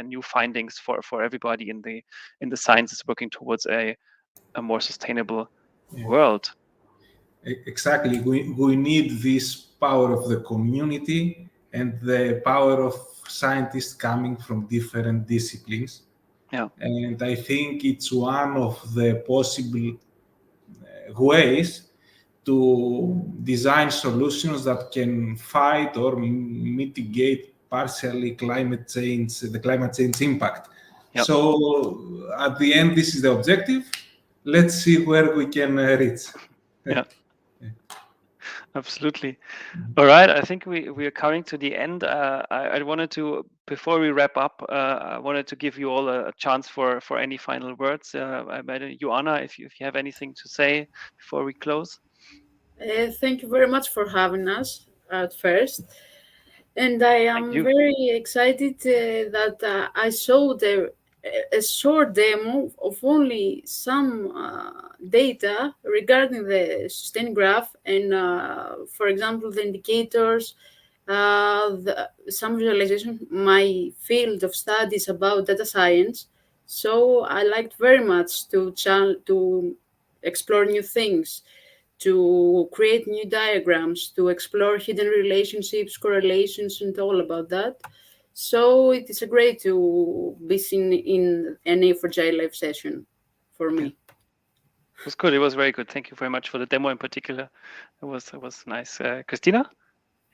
new findings for everybody in the sciences working towards a more sustainable world. Exactly. We need this power of the community and the power of scientists coming from different disciplines. And I think it's one of the possible ways to design solutions that can fight or mitigate partially the climate change impact. So at the end, this is the objective. Let's see where we can reach. Absolutely. All right. I think we are coming to the end. I wanted to, before we wrap up, I wanted to give you all a chance for any final words. Ioana, if you have anything to say before we close. Thank you very much for having us at first. And I am very excited that I showed a short demo of only some data regarding the SustainGraph and, for example, the indicators, some visualization, my field of studies about data science. So I liked very much to explore new things, to create new diagrams, to explore hidden relationships, correlations, and all about that. So it is great to be seen in an Neo4j live session for me. It was good. It was very good. Thank you very much for the demo in particular. It was nice. Christina,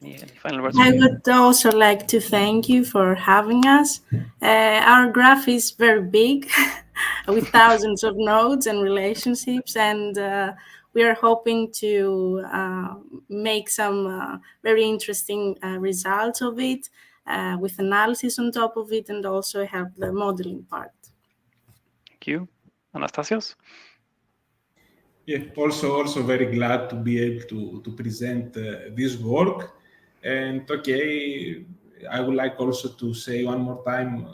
any final words? I would also like to thank you for having us. Our graph is very big with thousands of nodes and relationships, and we are hoping to make some very interesting results of it with analysis on top of it, and also help the modeling part. Thank you. Anastasios? Yeah, also very glad to be able to present this work. And okay, I would like also to say one more time,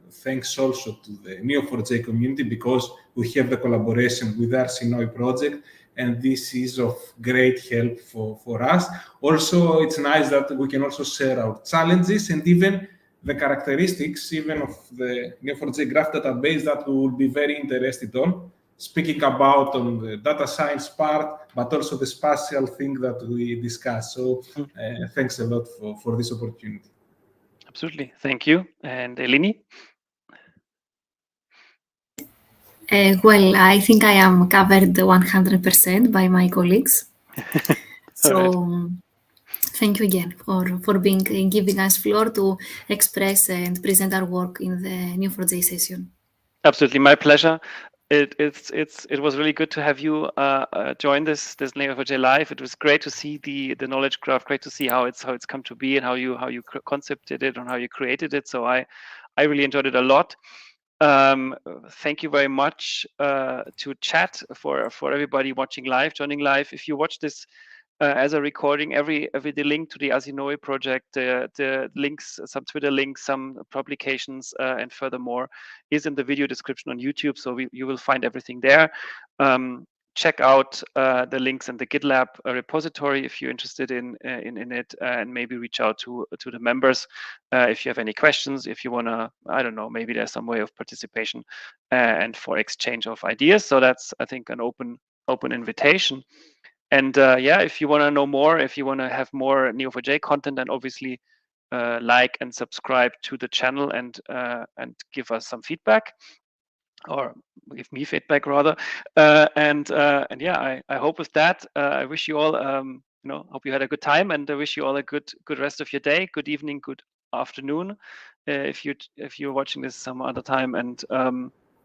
thanks also to the Neo4j community, because we have the collaboration with ARSINOE project, and this is of great help for us. Also, it's nice that we can also share our challenges and even the characteristics even of the Neo4j graph database that we will be very interested on, speaking about on the data science part, but also the spatial thing that we discussed. So thanks a lot for this opportunity. Absolutely. Thank you. And Eleni? Well, I think I am covered 100% by my colleagues. So thank you again for giving us floor to express and present our work in the Neo4j session. Absolutely, my pleasure. It was really good to have you join this Neo4j Live. It was great to see the knowledge graph. Great to see how it's come to be and how you concepted it and how you created it. So I really enjoyed it a lot. Thank you very much to chat for everybody watching live, joining live. If you watch this as a recording, the link to the Arsinoe project, the links, some Twitter links, some publications, and furthermore is in the video description on YouTube. So you will find everything there. Check out the links in the GitLab repository if you're interested in it, and maybe reach out to the members if you have any questions. If you wanna, I don't know, maybe there's some way of participation and for exchange of ideas. So that's, I think, an open invitation. And yeah, if you want to know more, if you want to have more Neo4j content, then obviously like and subscribe to the channel and give us some feedback, or give me feedback rather. And yeah, I hope with that, I wish you all, hope you had a good time, and I wish you all a good rest of your day, good evening, good afternoon, if you're watching this some other time. And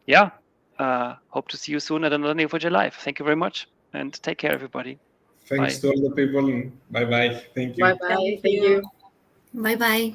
yeah, hope to see you soon at another Neo4j Live. Thank you very much. And take care, everybody. Thanks to all the people. Bye-bye. Thank you. Bye-bye. Thank you. Bye-bye.